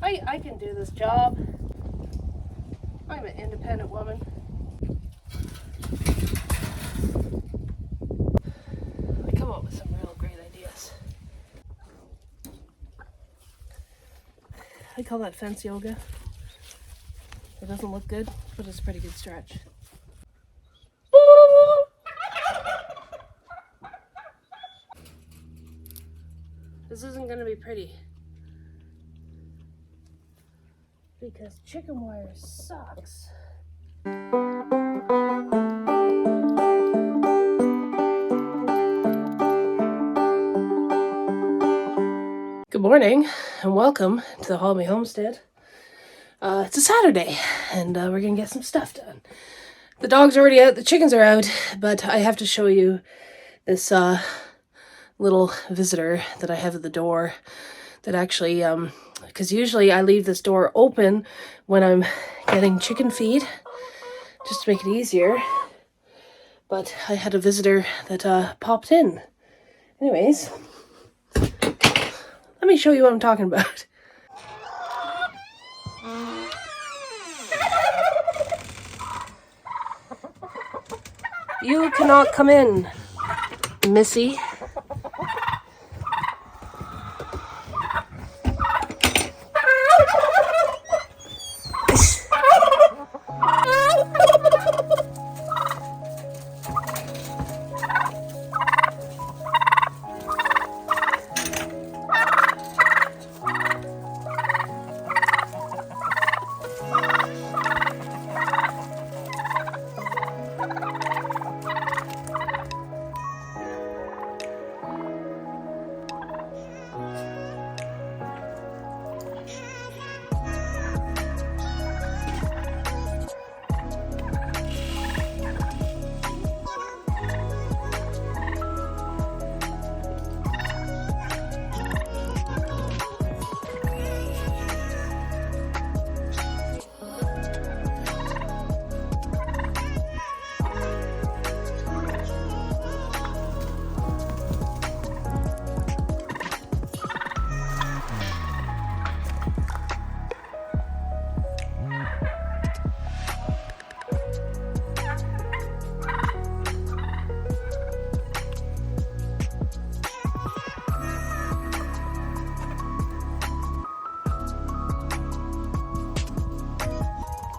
I can do this job. I'm an independent woman. I come up with some real great ideas. I call that fence yoga. It doesn't look good, but it's a pretty good stretch. This isn't going to be pretty because chicken wire sucks. Good morning and welcome to the Homestead. It's a Saturday and we're going to get some stuff done. The dog's already out, the chickens are out, but I have to show you this little visitor that I have at the door that actually, because usually I leave this door open when I'm getting chicken feed, just to make it easier, but I had a visitor that popped in. Anyways, let me show you what I'm talking about. You cannot come in, Missy.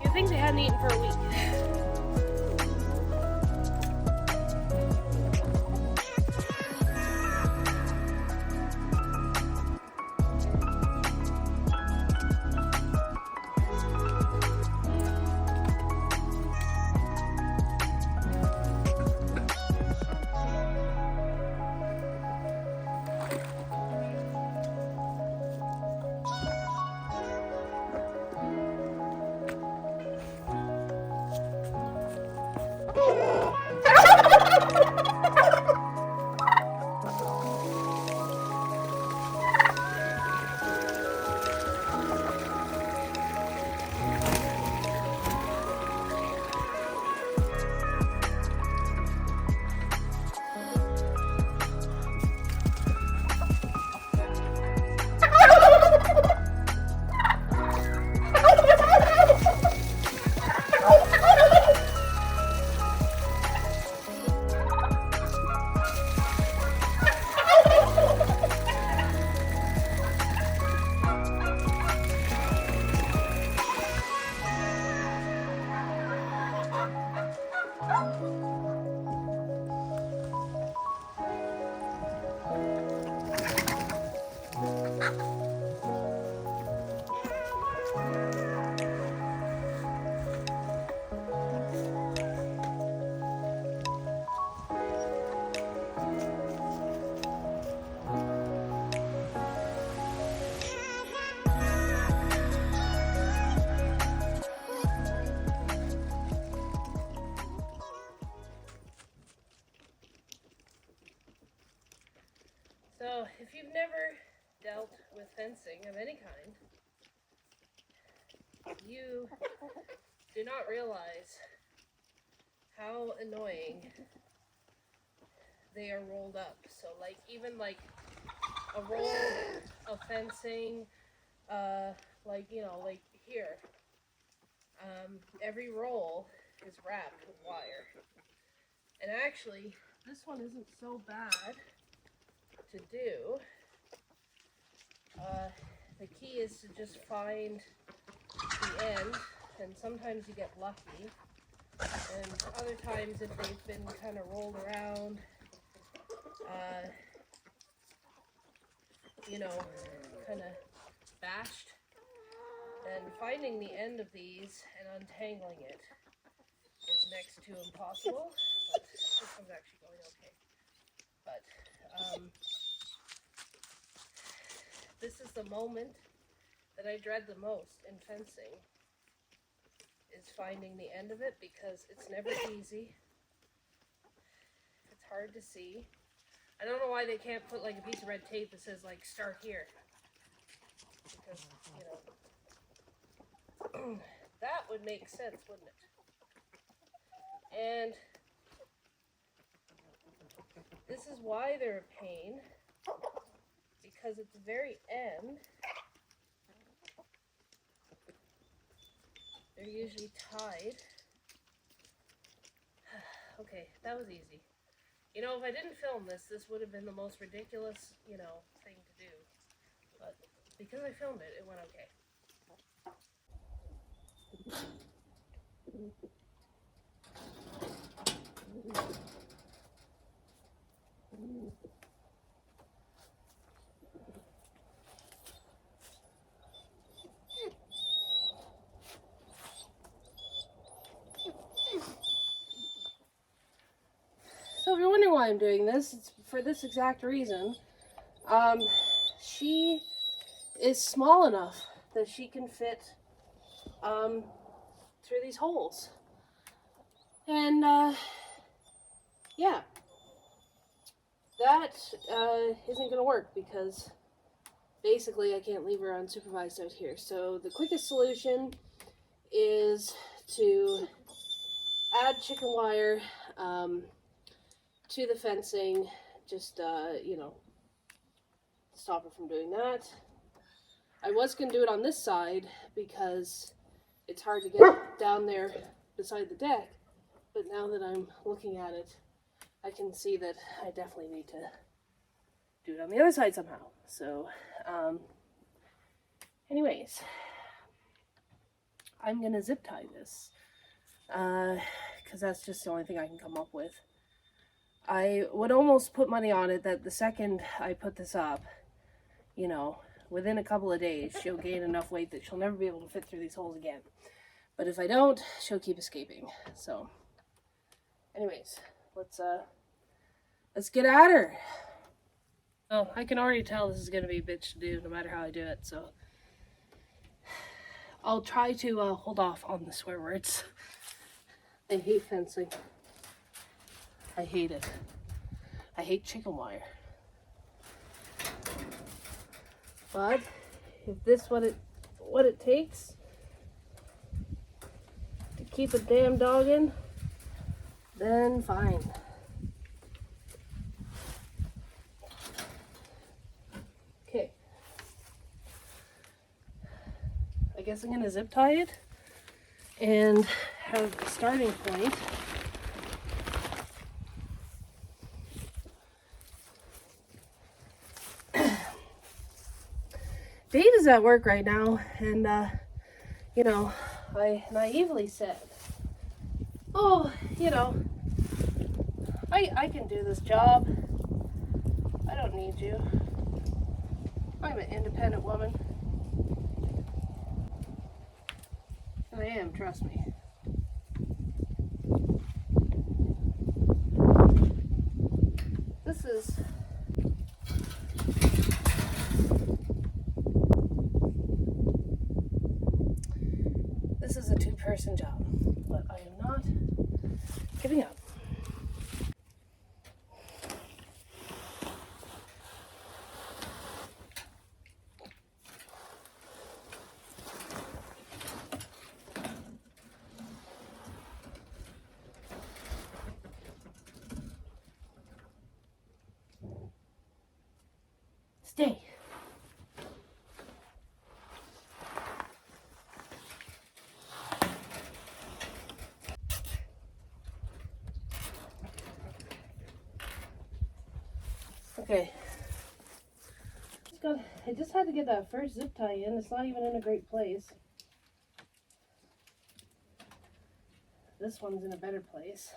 You think they hadn't eaten for a week. So, if you've never dealt with fencing of any kind, you do not realize how annoying they are rolled up. So, like, even like a roll of fencing, like like, like here, every roll is wrapped with wire. And actually, this one isn't so bad to do. The key is to just find the end, and sometimes you get lucky, and other times if they've been kind of rolled around, kind of bashed, then finding the end of these and untangling it is next to impossible. But this one's actually going okay. But this is the moment that I dread the most in fencing, is finding the end of it, because it's never easy. It's hard to see. I don't know why they can't put like a piece of red tape that says like start here, because that would make sense, wouldn't it? And this is why they're a pain, because at the very end, they're usually tied. Okay, that was easy. If I didn't film this, this would have been the most ridiculous, thing to do. But because I filmed it, it went okay. So if you're wondering why I'm doing this, it's for this exact reason. She is small enough that she can fit through these holes. And yeah, that isn't going to work, because basically I can't leave her unsupervised out here. So the quickest solution is to add chicken wire to the fencing, just stop her from doing that. I was going to do it on this side because it's hard to get down there beside the deck, but now that I'm looking at it, I can see that I definitely need to do it on the other side somehow. So anyways, I'm going to zip tie this, because that's just the only thing I can come up with. I would almost put money on it that the second I put this up, within a couple of days, she'll gain enough weight that she'll never be able to fit through these holes again. But if I don't, she'll keep escaping. So, anyways, let's get at her. Oh, I can already tell this is going to be a bitch to do, no matter how I do it. So, I'll try to hold off on the swear words. I hate fencing. I hate it. I hate chicken wire. But if this what it takes to keep a damn dog in, then fine. Okay. I guess I'm gonna zip tie it and have the starting point. Dave is at work right now, and I naively said, oh, I can do this job. I don't need you. I'm an independent woman. And I am, trust me. This is a two-person job, but I am not giving up. Stay. Okay. I just had to get that first zip tie in. It's not even in a great place. This one's in a better place.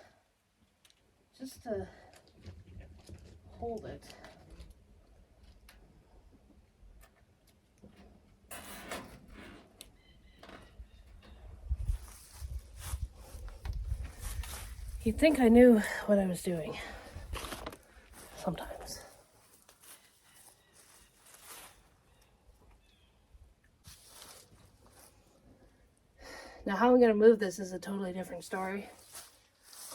Just to hold it. You'd think I knew what I was doing. Sometimes. Now how I'm going to move this is a totally different story.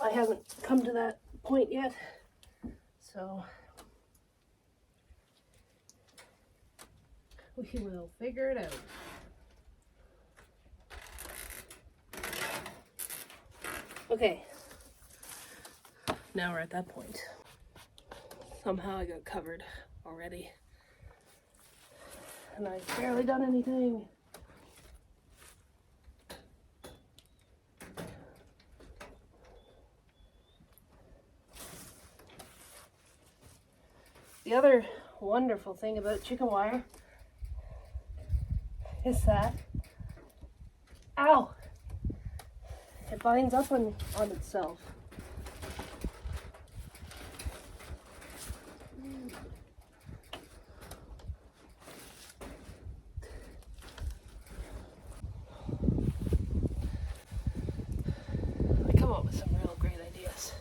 I haven't come to that point yet. So we will figure it out. Okay. Now we're at that point. Somehow I got covered already. And I've barely done anything. The other wonderful thing about chicken wire is that, ow, it binds up on itself. I come up with some real great ideas.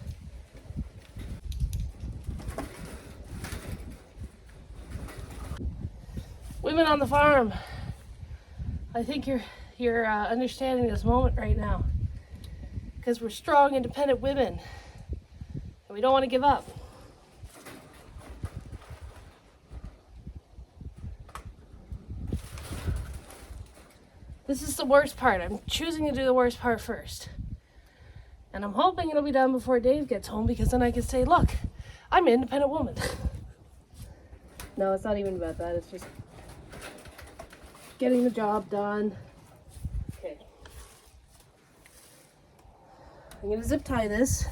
Women on the farm, I think you're understanding this moment right now, because we're strong, independent women, and we don't want to give up. This is the worst part. I'm choosing to do the worst part first. And I'm hoping it'll be done before Dave gets home, because then I can say, look, I'm an independent woman. No, it's not even about that. It's just getting the job done. Okay. I'm going to zip tie this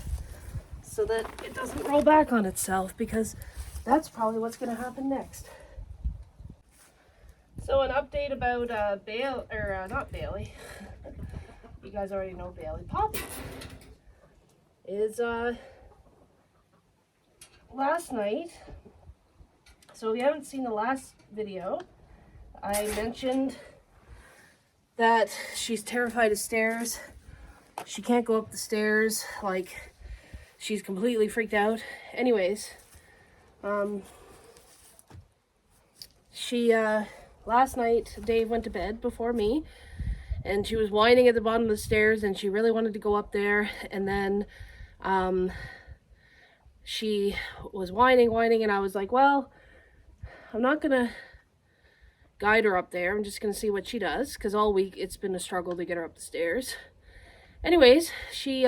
so that it doesn't roll back on itself, because that's probably what's going to happen next. So an update about not Bailey. You guys already know Bailey. Poppy is last night. So if you haven't seen the last video, I mentioned that she's terrified of stairs. She can't go up the stairs, like she's completely freaked out. Anyways, last night Dave went to bed before me, and she was whining at the bottom of the stairs, and she really wanted to go up there. And then she was whining, and I was like, well, I'm not gonna guide her up there. I'm just gonna see what she does, because all week it's been a struggle to get her up the stairs. Anyways, she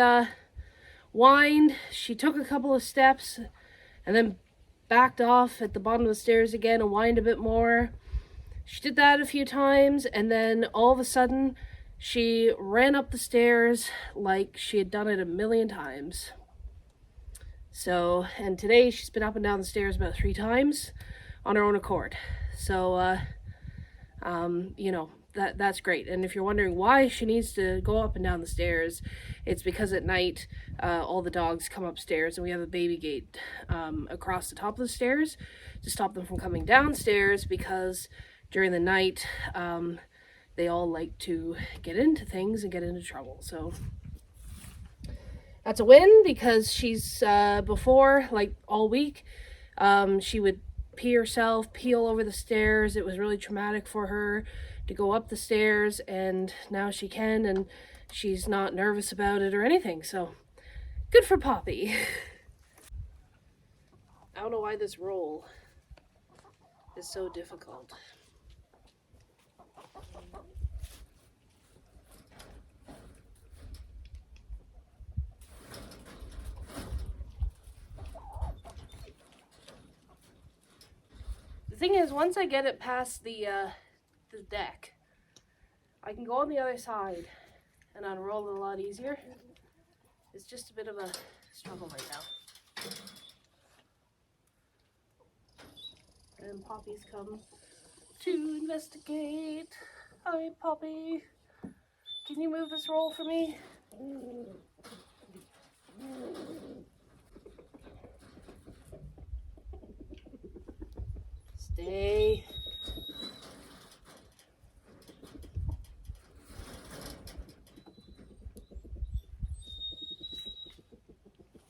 whined. She took a couple of steps and then backed off at the bottom of the stairs again and whined a bit more. She did that a few times, and then all of a sudden she ran up the stairs like she had done it a million times. So, and today she's been up and down the stairs about 3 times on her own accord. So, you know, that's great. And if you're wondering why she needs to go up and down the stairs, it's because at night all the dogs come upstairs, and we have a baby gate across the top of the stairs to stop them from coming downstairs, because during the night they all like to get into things and get into trouble. So that's a win, because she's before, like all week, she would pee herself, pee all over the stairs. It was really traumatic for her to go up the stairs, and now she can, and she's not nervous about it or anything. So good for Poppy. I don't know why this roll is so difficult. The thing is, once I get it past the deck, I can go on the other side and unroll it a lot easier. It's just a bit of a struggle right now. and Poppy's come to investigate. Hi, Poppy. Can you move this roll for me? Stay.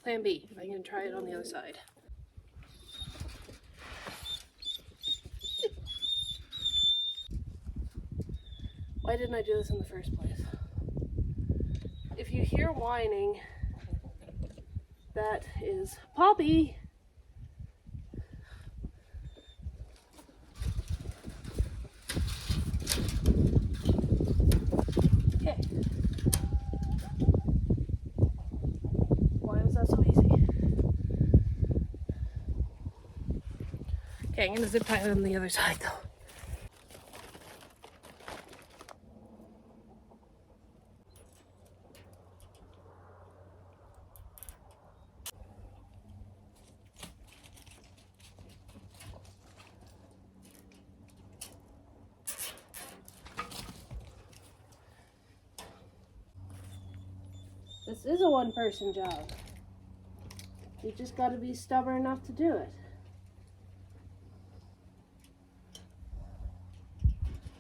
Plan B. I'm going to try it on the other side. Why didn't I do this in the first place? If you hear whining, that is Poppy. Okay. Why was that so easy? Okay, I'm going to zip tie it on the other side though. This is a one-person job. You just got to be stubborn enough to do it.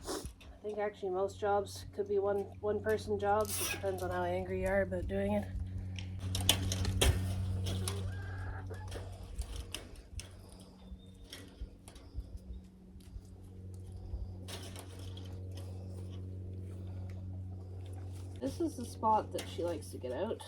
I think actually most jobs could be one-person jobs. It depends on how angry you are about doing it. This is the spot that she likes to get out.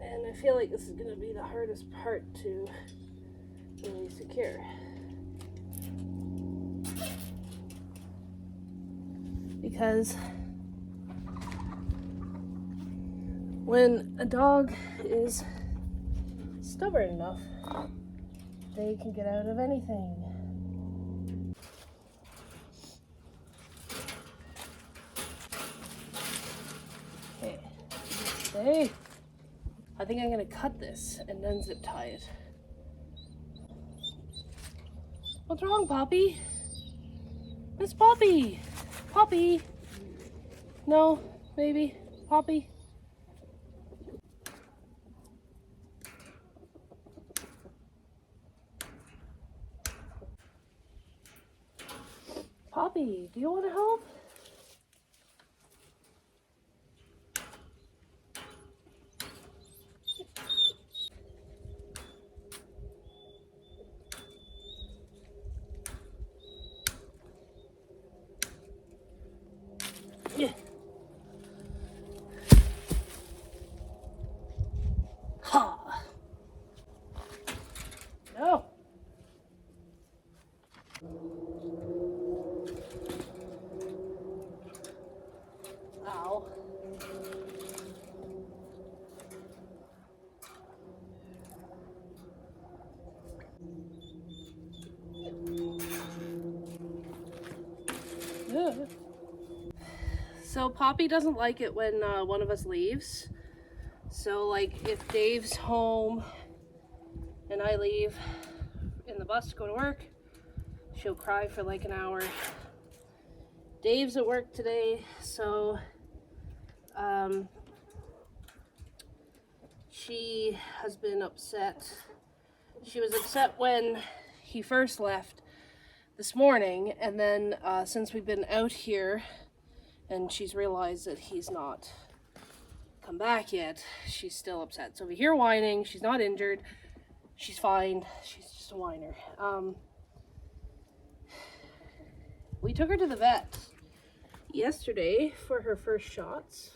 And I feel like this is going to be the hardest part to really secure. Because when a dog is stubborn enough, they can get out of anything. Okay, stay. I think I'm gonna cut this and then zip tie it. What's wrong, Poppy? Miss Poppy! Poppy! No, baby. Poppy. Poppy, do you want to help? Yeah. Ha! No. Ow. Ugh. So Poppy doesn't like it when one of us leaves. So like if Dave's home and I leave in the bus to go to work, she'll cry for like an hour. Dave's at work today, so she has been upset. She was upset when he first left this morning, and then since we've been out here and she's realized that he's not come back yet, she's still upset. So we hear whining. She's not injured. She's fine. She's just a whiner. We took her to the vet yesterday for her first shots,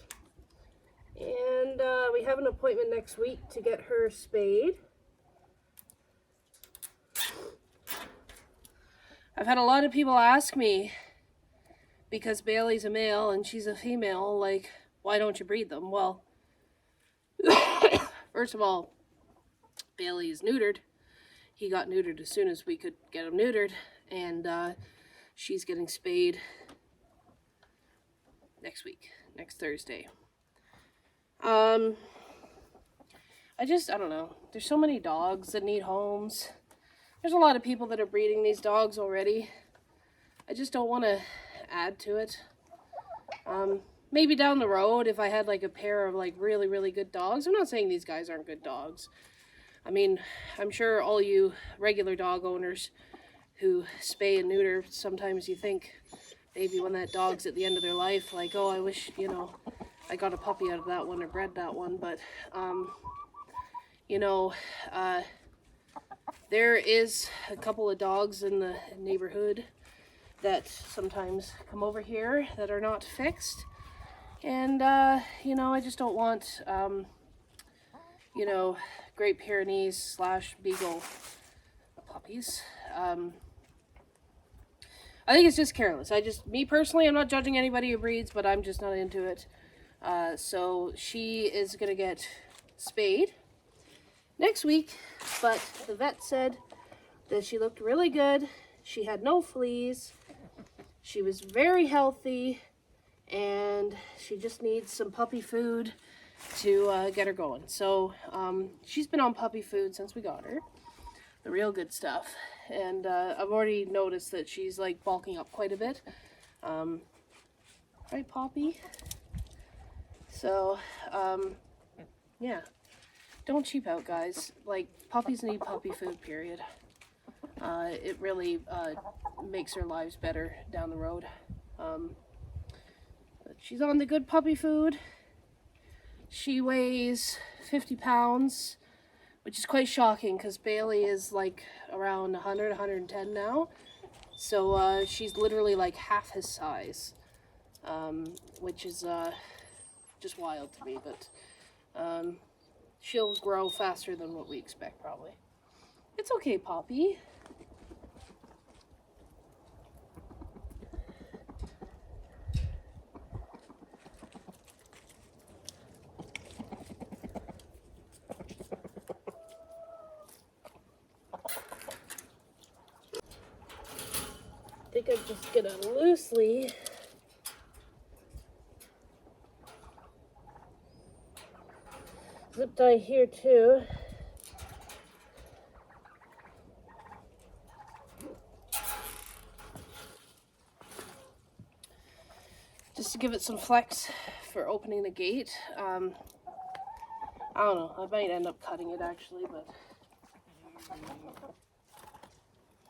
and we have an appointment next week to get her spayed. I've had a lot of people ask me, because Bailey's a male and she's a female, like, why don't you breed them? Well, first of all, Bailey is neutered. He got neutered as soon as we could get him neutered, and she's getting spayed next week, next Thursday. I don't know. There's so many dogs that need homes. There's a lot of people that are breeding these dogs already. I just don't want to add to it. Maybe down the road if I had like a pair of like really, really good dogs. I'm not saying these guys aren't good dogs. I mean, I'm sure all you regular dog owners who spay and neuter, sometimes you think maybe when that dog's at the end of their life, like, oh, I wish, you know, I got a puppy out of that one or bred that one. But, you know, there is a couple of dogs in the neighborhood that sometimes come over here that are not fixed. And, you know, I just don't want, you know, Great Pyrenees / Beagle puppies. I think it's just careless. Me personally, I'm not judging anybody who breeds, but I'm just not into it. So she is going to get spayed next week, but the vet said that she looked really good. She had no fleas. She was very healthy, and she just needs some puppy food to get her going. So she's been on puppy food since we got her, the real good stuff. And I've already noticed that she's like bulking up quite a bit. Right, Poppy? So, yeah. Don't cheap out, guys. Like, puppies need puppy food, period. It really makes their lives better down the road. But she's on the good puppy food. She weighs 50 pounds, which is quite shocking because Bailey is like around 100, 110 now. So she's literally like half his size, which is just wild to me. But she'll grow faster than what we expect, probably. It's okay, Poppy. I think I'm just gonna loosely zip tie here too. Just to give it some flex for opening the gate. I don't know, I might end up cutting it actually, but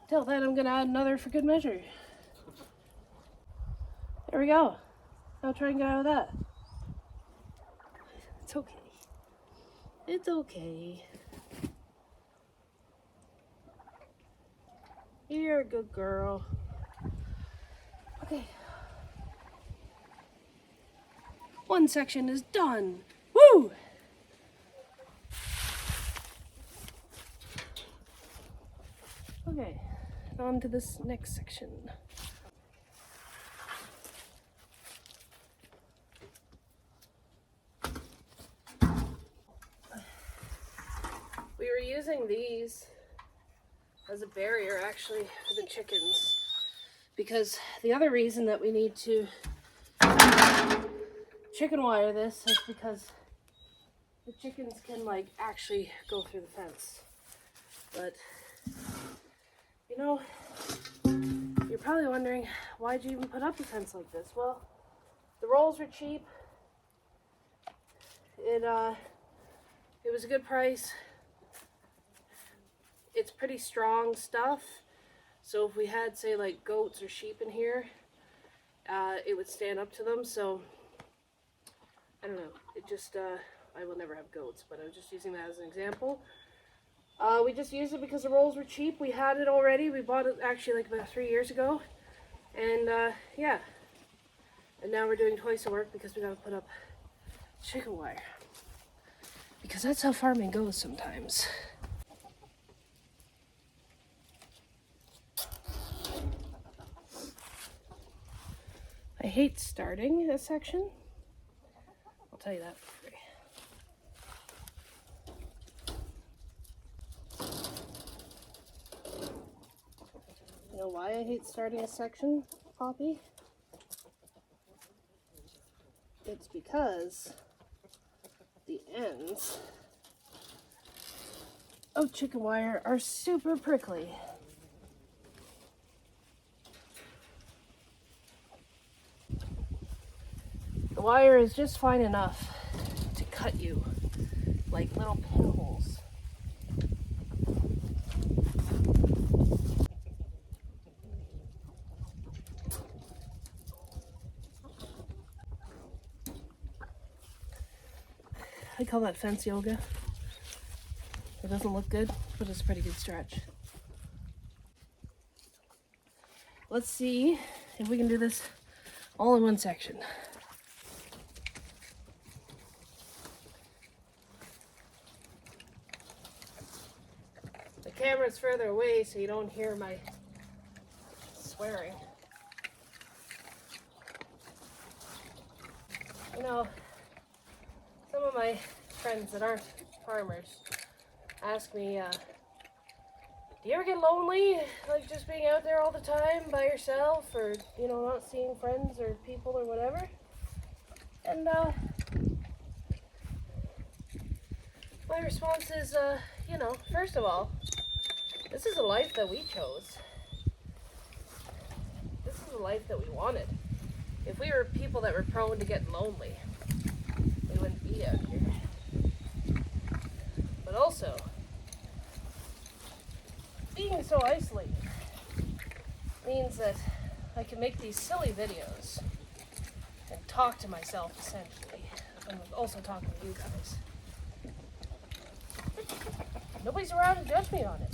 till then I'm gonna add another for good measure. There we go. I'll try and get out of that. It's okay. It's okay. You're a good girl. Okay. One section is done. Woo! Okay, on to this next section. We were using these as a barrier actually for the chickens, because the other reason that we need to chicken wire this is because the chickens can like actually go through the fence. But you know, you're probably wondering, why'd you even put up a fence like this? Well, the rolls were cheap. It was a good price. It's pretty strong stuff, so if we had, say, like goats or sheep in here, it would stand up to them. So I don't know, it just I will never have goats, but I was just using that as an example. We just used it because the rolls were cheap. We had it already. We bought it actually like about 3 years ago, and yeah, and now we're doing twice the work because we gotta put up chicken wire, because that's how farming goes sometimes. I hate starting a section. I'll tell you that for free. You know why I hate starting a section, Poppy? It's because the ends of chicken wire are super prickly. The wire is just fine enough to cut you like little pinholes. I call that fence yoga. It doesn't look good, but it's a pretty good stretch. Let's see if we can do this all in one section. The camera's further away so you don't hear my swearing. You know, some of my friends that aren't farmers ask me, do you ever get lonely, like just being out there all the time by yourself, or, you know, not seeing friends or people or whatever? And my response is, you know, first of all, this is a life that we chose. This is a life that we wanted. If we were people that were prone to get lonely, we wouldn't be out here. But also, being so isolated means that I can make these silly videos and talk to myself, essentially. And also talking to you guys. Nobody's around to judge me on it.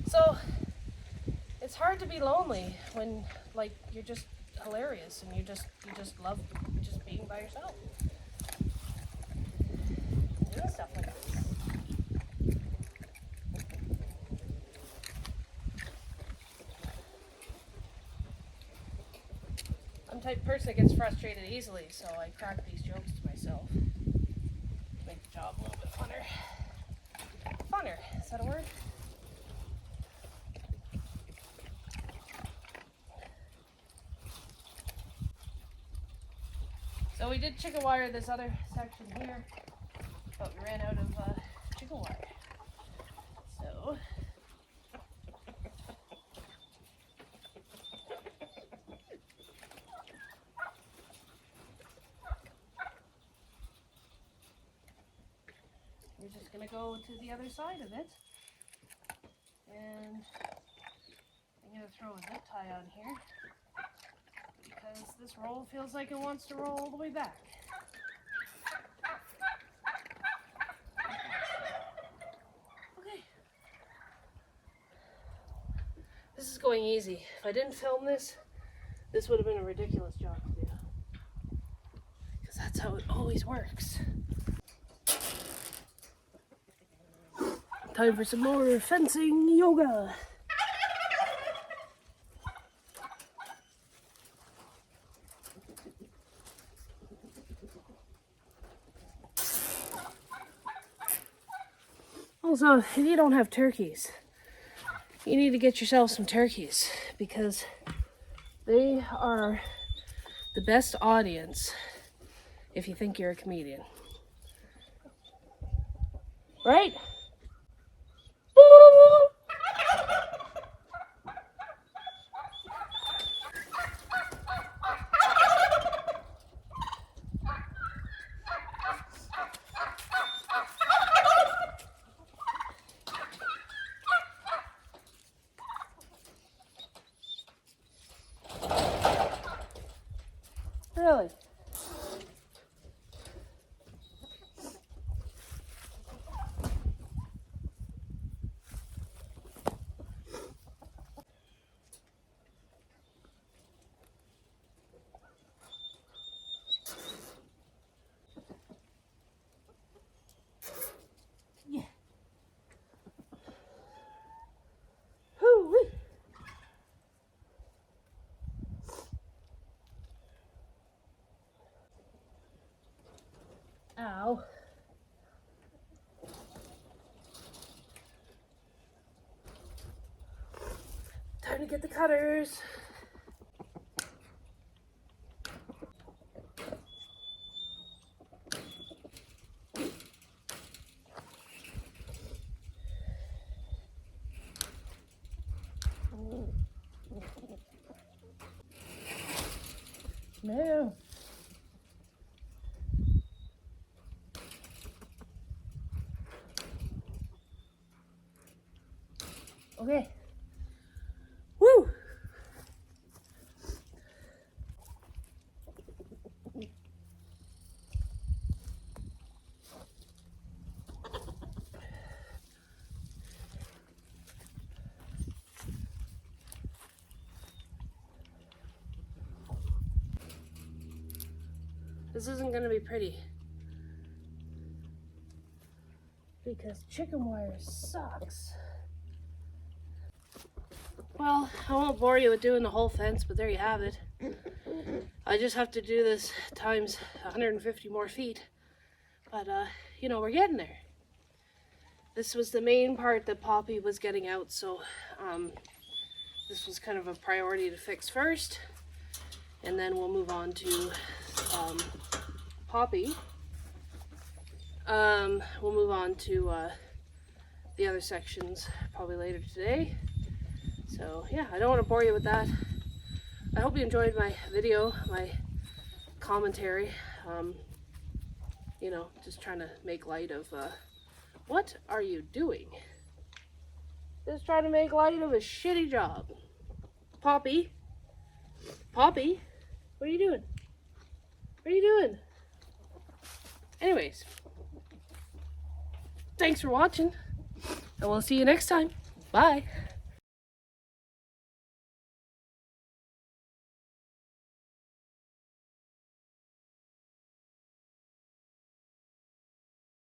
So, it's hard to be lonely when, like, you're just hilarious and you just love just being by yourself. Doing stuff like this. I'm the type of person that gets frustrated easily, so I crack these jokes to myself. Make the job a little bit funner. Funner, is that a word? So we did chicken wire this other section here, but we ran out of chicken wire. So we're just gonna go to the other side of it, and I'm gonna throw a zip tie on here, because this roll feels like it wants to roll all the way back. Okay. This is going easy. If I didn't film this, this would have been a ridiculous job to do. Because that's how it always works. Time for some more fencing yoga. Also, if you don't have turkeys, you need to get yourself some turkeys, because they are the best audience if you think you're a comedian. Right? Really? Yeah. Hoo-wee. Ow. Time to get the cutters. No. Okay. Woo! This isn't gonna be pretty because chicken wire sucks. Well, I won't bore you with doing the whole fence, but there you have it. I just have to do this times 150 more feet. But, you know, we're getting there. This was the main part that Poppy was getting out, so this was kind of a priority to fix first. And then we'll move on to Poppy. We'll move on to the other sections probably later today. So yeah, I don't want to bore you with that. I hope you enjoyed my video, my commentary. You know, just trying to make light of what are you doing? Just trying to make light of a shitty job. Poppy? Poppy? What are you doing? What are you doing? Anyways, thanks for watching, and we'll see you next time. Bye.